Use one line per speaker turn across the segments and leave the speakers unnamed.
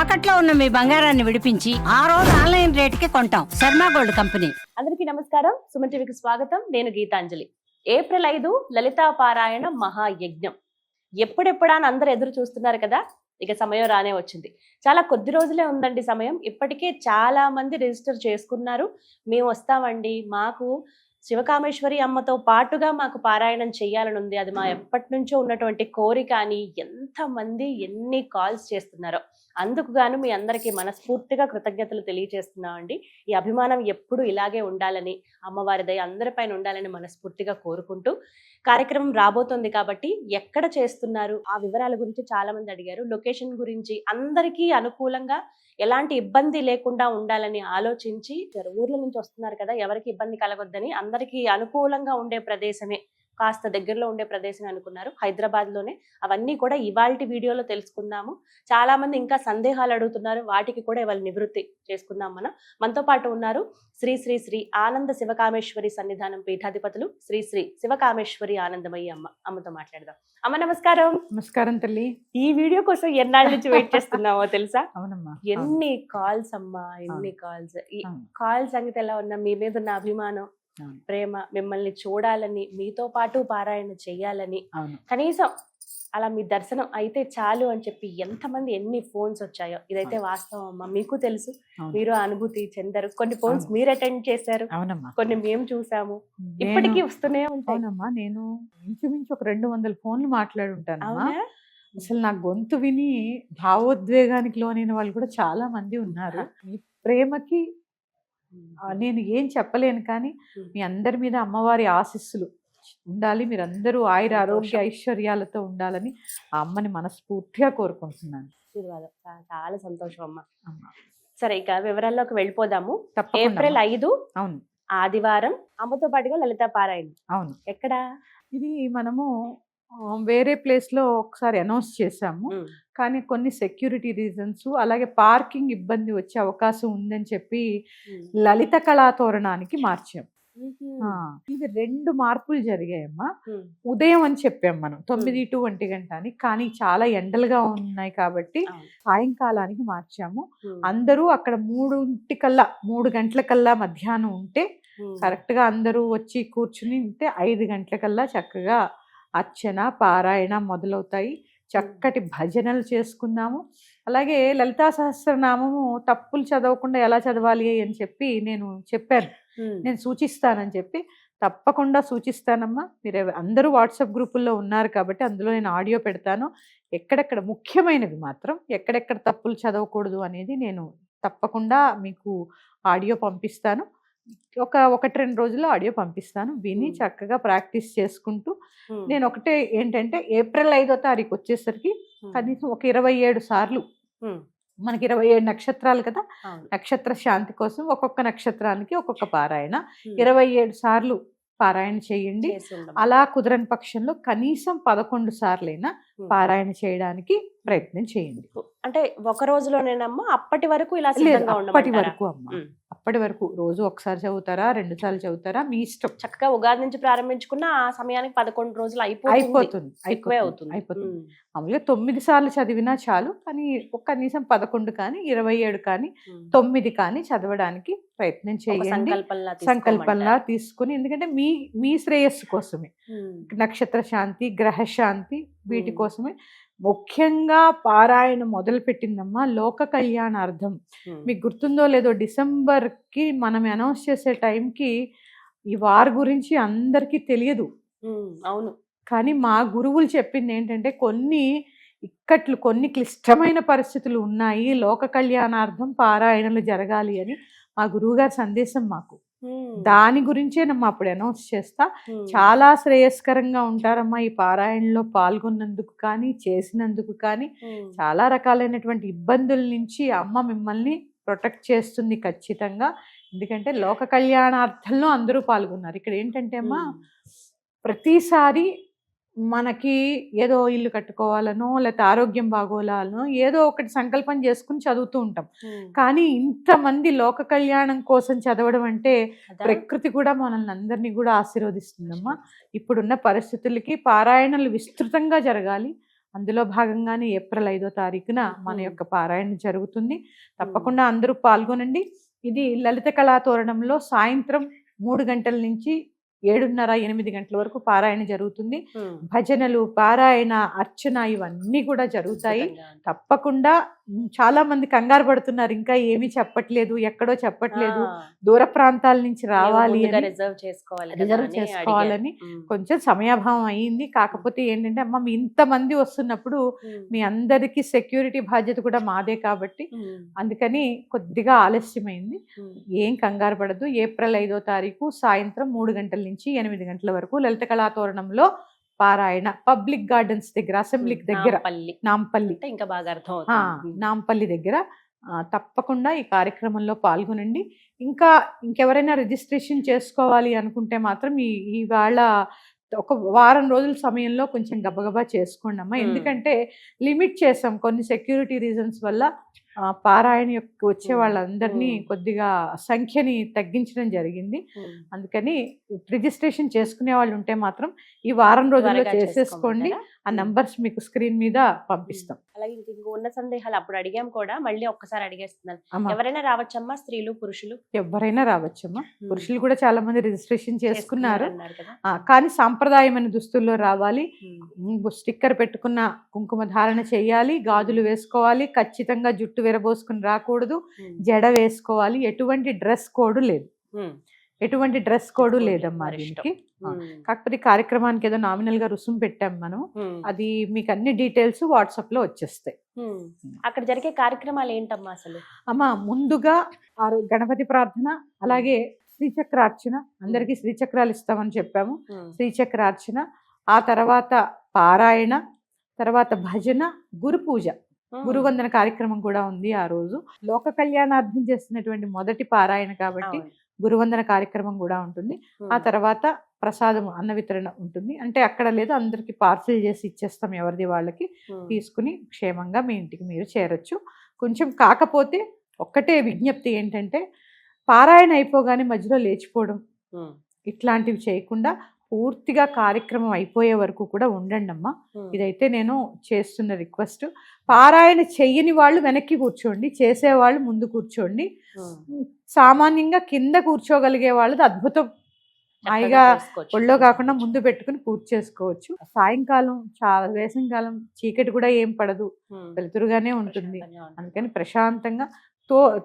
తాకట్లో ఉన్న మీ బంగారాన్ని విడిపించి ఆ రోజు ఆన్లైన్ రేటుకి కొంటాం. Sharma gold company.
అందరికీ నమస్కారం. సుమన్ టీవీకి స్వాగతం. నేను గీతాంజలి. ఏప్రిల్ 5 లలితా పారాయణ మహాయజ్ఞం. ఎప్పుడెప్పుడా అని అందరు ఎదురు చూస్తున్నారు కదా. ఇక సమయం రానే వచ్చింది. చాలా కొద్ది రోజులే ఉందండి సమయం. ఇప్పటికే చాలా మంది రిజిస్టర్ చేసుకున్నారు. మేము వస్తామండి, మాకు శివకామేశ్వరి అమ్మతో పాటుగా మాకు పారాయణం చెయ్యాలని ఉంది, అది మా ఎప్పటి నుంచో ఉన్నటువంటి కోరిక అని ఎంతమంది ఎన్ని కాల్స్ చేస్తున్నారో. అందుకు గాను మీ అందరికీ మనస్ఫూర్తిగా కృతజ్ఞతలు తెలియజేస్తున్నామండి. ఈ అభిమానం ఎప్పుడు ఇలాగే ఉండాలని, అమ్మవారి దయ అందరిపైన ఉండాలని మనస్ఫూర్తిగా కోరుకుంటూ కార్యక్రమం రాబోతోంది కాబట్టి ఎక్కడ చేస్తున్నారు ఆ వివరాల గురించి చాలా మంది అడిగారు. లొకేషన్ గురించి అందరికీ అనుకూలంగా ఎలాంటి ఇబ్బంది లేకుండా ఉండాలని ఆలోచించి ఊర్ల నుంచి వస్తున్నారు కదా, ఎవరికి ఇబ్బంది కలగొద్దని అందరికీ అనుకూలంగా ఉండే ప్రదేశమే, కాస్త దగ్గరలో ఉండే ప్రదేశం అనుకున్నారు. హైదరాబాద్ లోనే. అవన్నీ కూడా ఇవాల్టి వీడియోలో తెలుసుకుందాము. చాలా మంది ఇంకా సందేహాలు అడుగుతున్నారు, వాటికి కూడా ఇవాళ నివృత్తి చేసుకుందాం. మనతో పాటు ఉన్నారు శ్రీ శ్రీ శ్రీ ఆనంద శివకామేశ్వరి సన్నిధానం పీఠాధిపతులు శ్రీ శ్రీ శివకామేశ్వరి ఆనందమయ్యి అమ్మతో మాట్లాడదాం. అమ్మ నమస్కారం.
నమస్కారం తల్లి.
ఈ వీడియో కోసం ఎన్నాళ్ళ నుంచి వెయిట్ చేస్తున్నామో తెలుసా?
అవునమ్మా.
ఎన్ని కాల్స్ అమ్మా, ఎన్ని కాల్స్. ఈ కాల్ సంగతి ఎలా ఉన్నా, మీ మీద ఉన్న అభిమానం, ప్రేమ, మిమ్మల్ని చూడాలని, మీతో పాటు పారాయణ చెయ్యాలని, కనీసం అలా మీ దర్శనం అయితే చాలు అని చెప్పి ఎంతమంది ఎన్ని ఫోన్స్ వచ్చాయో. ఇదైతే వాస్తవం అమ్మా, మీకు తెలుసు, మీరు అనుభూతి చెందారు. కొన్ని ఫోన్స్ మీరు అటెండ్ చేశారు, కొన్ని మేము చూసాము, ఇప్పటికీ వస్తూనే ఉంటాయమ్మా.
నేను ఇంచుమించు ఒక 200 ఫోన్లు మాట్లాడుంటాను. అసలు నా గొంతు విని భావోద్వేగానికి లోనైన వాళ్ళు కూడా చాలా మంది ఉన్నారు. ఈ ప్రేమకి నేను ఏం చెప్పలేను, కానీ మీ అందరి మీద అమ్మవారి ఆశీస్సులు ఉండాలి. మీరందరూ ఆయుర ఆరోగ్య ఐశ్వర్యాలతో ఉండాలని ఆ అమ్మని మనస్ఫూర్తిగా కోరుకుంటున్నాను.
చాలా సంతోషం అమ్మ. సరే, ఇక వివరాల్లోకి వెళ్ళిపోదాము. ఏప్రిల్ 5
అవును,
ఆదివారం, అమ్మతో పాటుగా లలితా పారాయణ.
అవును.
ఎక్కడ
ఇది మనము వేరే ప్లేస్ లో ఒకసారి అనౌన్స్ చేశాము, కానీ కొన్ని సెక్యూరిటీ రీజన్స్, అలాగే పార్కింగ్ ఇబ్బంది వచ్చే అవకాశం ఉందని చెప్పి లలిత కళాతోరణానికి మార్చాం. ఇవి 2 మార్పులు జరిగాయమ్మా. ఉదయం అని చెప్పాం మనం 9 to 1 గంట అని, కానీ చాలా ఎండలుగా ఉన్నాయి కాబట్టి సాయంకాలానికి మార్చాము. అందరూ అక్కడ 3 గంటలకల్లా మధ్యాహ్నం ఉంటే కరెక్ట్ గా అందరూ వచ్చి కూర్చుని ఉంటే 5 గంటలకల్లా చక్కగా అర్చన పారాయణ మొదలవుతాయి. చక్కటి భజనలు చేసుకున్నాము. అలాగే లలితా సహస్రనామము తప్పులు చదవకుండా ఎలా చదవాలి అని చెప్పి నేను చెప్పాను, నేను సూచిస్తానని చెప్పి. తప్పకుండా సూచిస్తానమ్మా. మీరు అందరూ వాట్సాప్ గ్రూపుల్లో ఉన్నారు కాబట్టి అందులో నేను ఆడియో పెడతాను. ఎక్కడెక్కడ ముఖ్యమైనవి మాత్రం, ఎక్కడెక్కడ తప్పులు చదవకూడదు అనేది నేను తప్పకుండా మీకు ఆడియో పంపిస్తాను. 1-2 రోజుల్లో ఆడియో పంపిస్తాను. విని చక్కగా ప్రాక్టీస్ చేసుకుంటూ, నేను ఒకటే ఏంటంటే ఏప్రిల్ 5వ తారీఖు వచ్చేసరికి కనీసం ఒక 27 సార్లు, మనకి 27 నక్షత్రాలు కదా, నక్షత్ర శాంతి కోసం ఒక్కొక్క నక్షత్రానికి ఒక్కొక్క పారాయణ 27 సార్లు పారాయణ చేయండి. అలా కుదరని పక్షంలో కనీసం 11 సార్లైనా పారాయణ చేయడానికి ప్రయత్నం చేయండి.
అంటే ఒక రోజులోనేనమ్మా? అప్పటి వరకు ఇలా
అప్పటి వరకు అమ్మా, అప్పటి వరకు రోజు ఒకసారి చదువుతారా, 2 సార్లు చదువుతారా, మీ ఇష్టం.
చక్కగా ఉగాది నుంచి ప్రారంభించుకున్న ఆ సమయానికి 11 రోజులు అయిపోతుంది.
మామూలుగా 9 సార్లు చదివినా చాలు, కానీ కనీసం 11 కానీ 27 కానీ 9 కానీ చదవడానికి ప్రయత్నం చేయండి. సంకల్పంలా తీసుకుని, ఎందుకంటే మీ శ్రేయస్సు కోసమే, నక్షత్ర శాంతి, గ్రహ శాంతి, వీటి కోసమే ముఖ్యంగా పారాయణ మొదలు పెట్టిందమ్మా. లోక కళ్యాణార్థం. మీకు గుర్తుందో లేదో, డిసెంబర్కి మనం అనౌన్స్ చేసే టైంకి ఈ వార్ గురించి అందరికీ తెలియదు.
అవును.
కానీ మా గురువులు చెప్పింది ఏంటంటే, కొన్ని క్లిష్టమైన పరిస్థితులు ఉన్నాయి, లోక కళ్యాణార్థం పారాయణలు జరగాలి అని మా గురువు గారి సందేశం మాకు. దాని గురించే నమ్మ అప్పుడు అనౌన్స్ చేస్తా. చాలా శ్రేయస్కరంగా ఉంటారమ్మా ఈ పారాయణలో పాల్గొన్నందుకు కానీ, చేసినందుకు కానీ. చాలా రకాలైనటువంటి ఇబ్బందుల నుంచి అమ్మ మిమ్మల్ని ప్రొటెక్ట్ చేస్తుంది ఖచ్చితంగా. ఎందుకంటే లోక కళ్యాణార్థంలో అందరూ పాల్గొన్నారు. ఇక్కడ ఏంటంటే అమ్మా, ప్రతిసారి మనకి ఏదో ఇల్లు కట్టుకోవాలనో, లేకపోతే ఆరోగ్యం బాగోలాలనో ఏదో ఒకటి సంకల్పం చేసుకుని చదువుతూ ఉంటాం. కానీ ఇంతమంది లోక కళ్యాణం కోసం చదవడం అంటే ప్రకృతి కూడా మనల్ని అందరినీ కూడా ఆశీర్వదిస్తుందమ్మా. ఇప్పుడున్న పరిస్థితులకి పారాయణలు విస్తృతంగా జరగాలి. అందులో భాగంగానే ఏప్రిల్ 5వ తారీఖున మన యొక్క పారాయణ జరుగుతుంది. తప్పకుండా అందరూ పాల్గొనండి. ఇది లలిత కళా తోరణంలో సాయంత్రం 3 గంటల నుంచి 7:30, 8 గంటల వరకు పారాయణ జరుగుతుంది. భజనలు, పారాయణ, అర్చన ఇవన్నీ కూడా జరుగుతాయి. తప్పకుండా చాలా మంది కంగారు పడుతున్నారు, ఇంకా ఏమీ చెప్పట్లేదు, ఎక్కడో చెప్పట్లేదు, దూర ప్రాంతాల నుంచి రావాలి,
రిజర్వ్
చేసుకోవాలని కొంచెం సమయాభావం అయ్యింది. కాకపోతే ఏంటంటే అమ్మ మీ ఇంతమంది వస్తున్నప్పుడు మీ అందరికీ సెక్యూరిటీ బాధ్యత కూడా మాదే కాబట్టి అందుకని కొద్దిగా ఆలస్యమైంది. ఏం కంగారు పడదు. ఏప్రిల్ 5వ తారీఖు సాయంత్రం 3 గంటల నుంచి 8 గంటల వరకు లలిత కళాతోరణంలో పారాయణ పబ్లిక్ గార్డెన్స్ దగ్గర, అసెంబ్లీకి దగ్గర, నాంపల్లి,
ఇంకా బాగా అర్థం
నాంపల్లి దగ్గర. తప్పకుండా ఈ కార్యక్రమంలో పాల్గొనండి. ఇంకెవరైనా రిజిస్ట్రేషన్ చేసుకోవాలి అనుకుంటే మాత్రం ఇవాళ ఒక వారం రోజుల సమయంలో కొంచెం గబగబా చేసుకోండి అమ్మా. ఎందుకంటే లిమిట్ చేసాం కొన్ని సెక్యూరిటీ రీజన్స్ వల్ల. పారాయణ యొక్క వచ్చే వాళ్ళందరినీ కొద్దిగా సంఖ్యని తగ్గించడం జరిగింది. అందుకని రిజిస్ట్రేషన్ చేసుకునే వాళ్ళు ఉంటే మాత్రం ఈ వారం రోజుల్లో చేసేసుకోండి. ఆ నంబర్స్ మీకు స్క్రీన్ మీద పంపిస్తాం.
అలాగే ఇంక ఉన్న సందేహాలు అప్పుడు అడిగాం కూడా, మళ్ళీ ఒక్కసారి అడిగేస్తున్నాను. ఎవరైనా రావచ్చమ్మా? స్త్రీలు, పురుషులు
ఎవరైనా రావచ్చమ్మా. పురుషులు కూడా చాలా మంది రిజిస్ట్రేషన్ చేసుకున్నారు. కానీ సాంప్రదాయమైన దుస్తుల్లో రావాలి. స్టిక్కర్ పెట్టుకున్న కుంకుమ ధారణ చేయాలి, గాజులు వేసుకోవాలి, ఖచ్చితంగా జుట్టు విరబోసుకుని రాకూడదు, జడ వేసుకోవాలి. ఎటువంటి డ్రెస్ కోడ్ లేదమ్మా దీనికి. కాకపోతే కార్యక్రమానికి ఏదో నామినల్ గా రుసుము పెట్టాం మనం. అది మీకు అన్ని డీటెయిల్స్ వాట్సాప్ లో వచ్చేస్తాయి.
అక్కడ జరిగే కార్యక్రమాలు ఏంటమ్మా అసలు?
అమ్మా ముందుగా గణపతి ప్రార్థన, అలాగే శ్రీచక్రార్చన. అందరికీ శ్రీచక్రాలు ఇస్తామని చెప్పాము. శ్రీచక్రార్చన, ఆ తర్వాత పారాయణ, తర్వాత భజన, గురు పూజ, గురువందన కార్యక్రమం కూడా ఉంది ఆ రోజు. లోక కళ్యాణార్థం చేస్తున్నటువంటి మొదటి పారాయణ కాబట్టి గురువందన కార్యక్రమం కూడా ఉంటుంది. ఆ తర్వాత ప్రసాదం, అన్న వితరణ ఉంటుంది. అంటే అక్కడ లేదు, అందరికి పార్సిల్ చేసి ఇచ్చేస్తాం, ఎవరిది వాళ్ళకి తీసుకుని క్షేమంగా మీ ఇంటికి మీరు చేరొచ్చు. కొంచెం కాకపోతే ఒక్కటే విజ్ఞప్తి ఏంటంటే, పారాయణ అయిపోగానే మధ్యలో లేచిపోవడం ఇట్లాంటివి చేయకుండా పూర్తిగా కార్యక్రమం అయిపోయే వరకు కూడా ఉండండి అమ్మా. ఇదైతే నేను చేస్తున్న రిక్వెస్ట్. పారాయణ చెయ్యని వాళ్ళు వెనక్కి కూర్చోండి, చేసేవాళ్ళు ముందు కూర్చోండి. సామాన్యంగా కింద కూర్చోగలిగే వాళ్ళది అద్భుతం, హాయిగా ఒళ్ళో కాకుండా ముందు పెట్టుకుని పూర్తి చేసుకోవచ్చు. సాయంకాలం వేసవికాలం చీకటి కూడా ఏం పడదు, వెలుతురుగానే ఉంటుంది. అందుకని ప్రశాంతంగా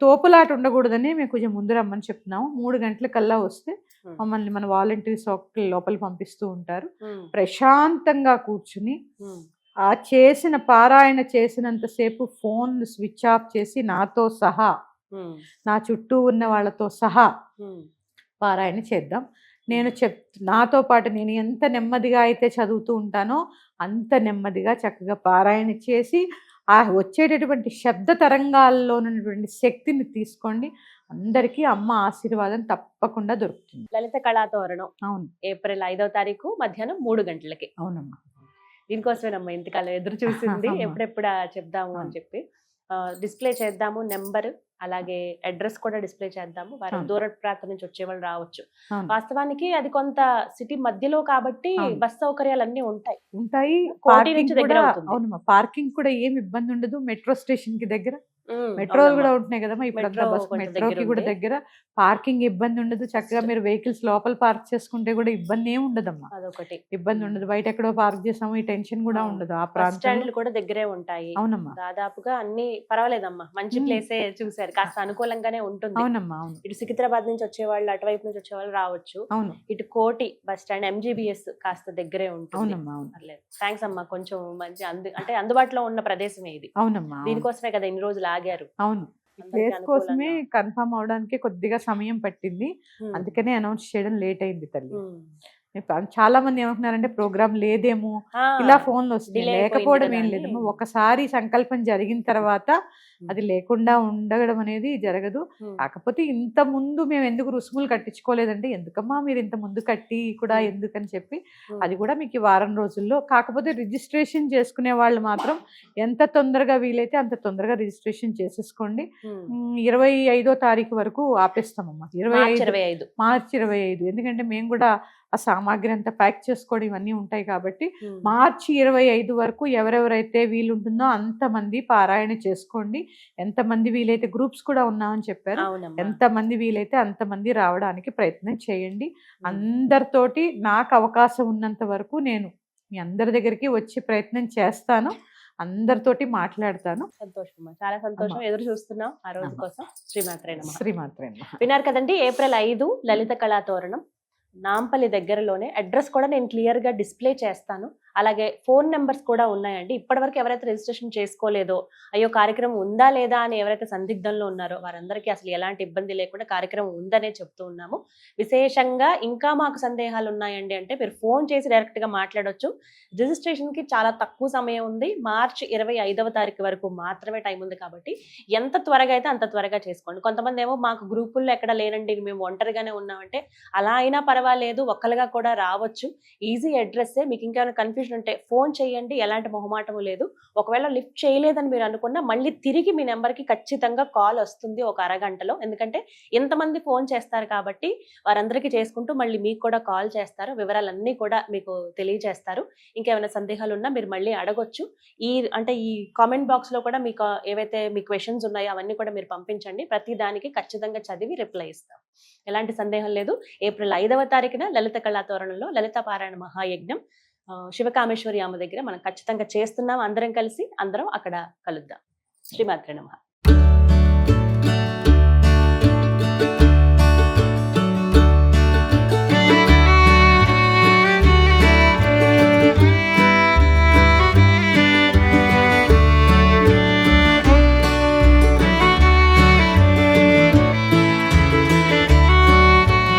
తోపులాట ఉండకూడదని మేము కొంచెం ముందు రమ్మని చెప్తున్నాము. 3 గంటల కల్లా వస్తే మమ్మల్ని మన వాలంటీర్స్ లోపల పంపిస్తూ ఉంటారు. ప్రశాంతంగా కూర్చుని ఆ చేసిన పారాయణ చేసినంతసేపు ఫోన్ స్విచ్ ఆఫ్ చేసి నాతో సహా, నా చుట్టూ ఉన్న వాళ్ళతో సహా పారాయణ చేద్దాం. నాతో పాటు నేను ఎంత నెమ్మదిగా అయితే చదువుతూ ఉంటానో అంత నెమ్మదిగా చక్కగా పారాయణ చేసి ఆ వచ్చేటటువంటి శబ్ద తరంగాల్లో ఉన్నటువంటి శక్తిని తీసుకోండి. అందరికీ అమ్మ ఆశీర్వాదం తప్పకుండా దొరుకుతుంది.
లలిత కళాతోరణం
అవును,
ఏప్రిల్ 5వ తారీఖు మధ్యాహ్నం 3 గంటలకి.
అవునమ్మా.
దీనికోసమేనమ్మా ఇంతకాలం ఎదురు చూసింది, ఎప్పుడెప్పుడా చెప్దాము అని చెప్పి. డిస్ప్లే చేద్దాము నెంబర్, అలాగే అడ్రస్ కూడా డిస్ప్లే చేద్దాము. వారు దూర ప్రాంతం నుంచి వచ్చేవాళ్ళు రావచ్చు. వాస్తవానికి అది కొంత సిటీ మధ్యలో కాబట్టి బస్ సౌకర్యాలు అన్ని ఉంటాయి.
అవునమ్మా, పార్కింగ్ కూడా ఏమి ఇబ్బంది ఉండదు. మెట్రో స్టేషన్ కి దగ్గర మెట్రోలు కూడా ఉంటున్నాయి కదమ్మా. ఇప్పుడు మెట్రోకి కూడా దగ్గర పార్కింగ్ ఇబ్బంది ఉండదు. చక్కగా మీరు వెహికల్స్ లోపల పార్క్ చేసుకుంటే కూడా ఇబ్బంది ఏమి ఉండదమ్మా.
అదొకటి
ఇబ్బంది ఉండదు. బయట ఎక్కడో పార్క్ చేసాము ఈ టెన్షన్ కూడా ఉండదు. ఆ
ప్రాంతాలు కూడా దగ్గరే ఉంటాయి.
అవునమ్మా,
దాదాపుగా అన్ని పర్వాలేదమ్మా, మంచి ప్లేసే చూసారు, కాస్త అనుకూలంగానే ఉంటుంది.
అవునమ్మా, అవును.
ఇటు సికింద్రాబాద్ నుంచి వచ్చేవాళ్ళు, అటువైపు నుంచి వచ్చేవాళ్ళు రావచ్చు.
అవును.
ఇటు కోటి బస్ స్టాండ్, MGBS కాస్త దగ్గరే ఉంటుంది.
అవునమ్మా, అవును.
థ్యాంక్స్ అమ్మా. కొంచెం మంచి అంటే అందుబాటులో ఉన్న ప్రదేశమే ఇది.
అవునమ్మా,
దీనికోసమే కదా ఇన్ని రోజులు ఆగారు.
అవును, ప్లేస్ కోసమే కన్ఫర్మ్ అవడానికి కొద్దిగా సమయం పట్టింది. అందుకనే అనౌన్స్ చేయడం లేట్ అయింది తల్లి. చాలా మంది ఏమంటున్నారంటే ప్రోగ్రామ్ లేదేమో, ఇలా ఫోన్లు వస్తున్నాయి. లేకపోవడం ఏం లేదమ్మా. ఒకసారి సంకల్పం జరిగిన తర్వాత అది లేకుండా ఉండడం అనేది జరగదు. కాకపోతే ఇంత ముందు మేము ఎందుకు రుసుములు కట్టించుకోలేదంటే, ఎందుకమ్మా మీరు ఇంత ముందు కట్టి కూడా ఎందుకని చెప్పి, అది కూడా మీకు ఈ వారం రోజుల్లో. కాకపోతే రిజిస్ట్రేషన్ చేసుకునే వాళ్ళు మాత్రం ఎంత తొందరగా వీలైతే అంత తొందరగా రిజిస్ట్రేషన్ చేసేసుకోండి. 25వ తారీఖు వరకు ఆపేస్తామమ్మా. 25 మార్చి 25. ఎందుకంటే మేము కూడా ఆ సామాగ్రి అంతా ప్యాక్ చేసుకోవడం ఇవన్నీ ఉంటాయి కాబట్టి మార్చి 25 వరకు ఎవరెవరైతే వీలుంటుందో అంతమంది పారాయణ చేసుకోండి. ఎంతమంది వీలైతే, గ్రూప్స్ కూడా ఉన్నామని చెప్పారు, ఎంతమంది వీలైతే అంతమంది రావడానికి ప్రయత్నం చేయండి. అందరితోటి నాకు అవకాశం ఉన్నంత వరకు నేను మీ అందరి దగ్గరికి వచ్చి ప్రయత్నం చేస్తాను, అందరితోటి మాట్లాడతాను.
సంతోషం, చాలా సంతోషం. ఎదురు చూస్తున్నాం ఆ రోజు కోసం. శ్రీమాత్రే నమః.
శ్రీమాత్రే నమః.
విన్నారు కదండి, ఏప్రిల్ 5 లలిత కళా తోరణం, నాంపల్లి దగ్గరలోనే. అడ్రస్ కూడా నేను క్లియర్ గా డిస్ప్లే చేస్తాను. అలాగే ఫోన్ నెంబర్స్ కూడా ఉన్నాయండి. ఇప్పటివరకు ఎవరైతే రిజిస్ట్రేషన్ చేసుకోలేదో, అయ్యో కార్యక్రమం ఉందా లేదా అని ఎవరైతే సందిగ్ధంలో ఉన్నారో వారందరికీ అసలు ఎలాంటి ఇబ్బంది లేకుండా కార్యక్రమం ఉందనే చెప్తూ ఉన్నాము. విశేషంగా ఇంకా మాకు సందేహాలు ఉన్నాయండి అంటే మీరు ఫోన్ చేసి డైరెక్ట్ గా మాట్లాడొచ్చు. రిజిస్ట్రేషన్ కి చాలా తక్కువ సమయం ఉంది. మార్చి 25వ తారీఖు వరకు మాత్రమే టైం ఉంది కాబట్టి ఎంత త్వరగా అయితే అంత త్వరగా చేసుకోండి. కొంతమంది ఏమో మాకు గ్రూపుల్లో ఎక్కడ లేనండి, మేము ఒంటరిగానే ఉన్నామంటే, అలా అయినా పర్వాలేదు, ఒక్కలుగా కూడా రావచ్చు. ఈజీ అడ్రస్సే. మీకు ఇంకేమైనా కన్ఫ్యూజన్ ఉంటే ఫోన్ చేయండి, ఎలాంటి మొహమాటము లేదు. ఒకవేళ లిఫ్ట్ చేయలేదని మీరు అనుకున్నా మళ్ళీ తిరిగి మీ నెంబర్కి ఖచ్చితంగా కాల్ వస్తుంది ఒక అరగంటలో. ఎందుకంటే ఎంతమంది ఫోన్ చేస్తారు కాబట్టి వారందరికీ చేసుకుంటూ మళ్ళీ మీకు కూడా కాల్ చేస్తారు, వివరాలన్నీ కూడా మీకు తెలియజేస్తారు. ఇంకేమైనా సందేహాలు ఉన్నా మీరు మళ్ళీ అడగొచ్చు. ఈ కామెంట్ బాక్స్ లో కూడా మీకు ఏవైతే మీ క్వశ్చన్స్ ఉన్నాయో అవన్నీ కూడా మీరు పంపించండి. ప్రతి దానికి ఖచ్చితంగా చదివి రిప్లై ఇస్తాం. ఎలాంటి సందేహం లేదు. ఏప్రిల్ 5వ తారీఖున లలిత కళా తోరణంలో లలిత పారాయణ మహాయజ్ఞం శివకామేశ్వరి అమ్మ దగ్గర మనం ఖచ్చితంగా చేస్తున్నాం. అందరం కలిసి అందరం అక్కడ కలుద్దాం. శ్రీమాత్రే నమః.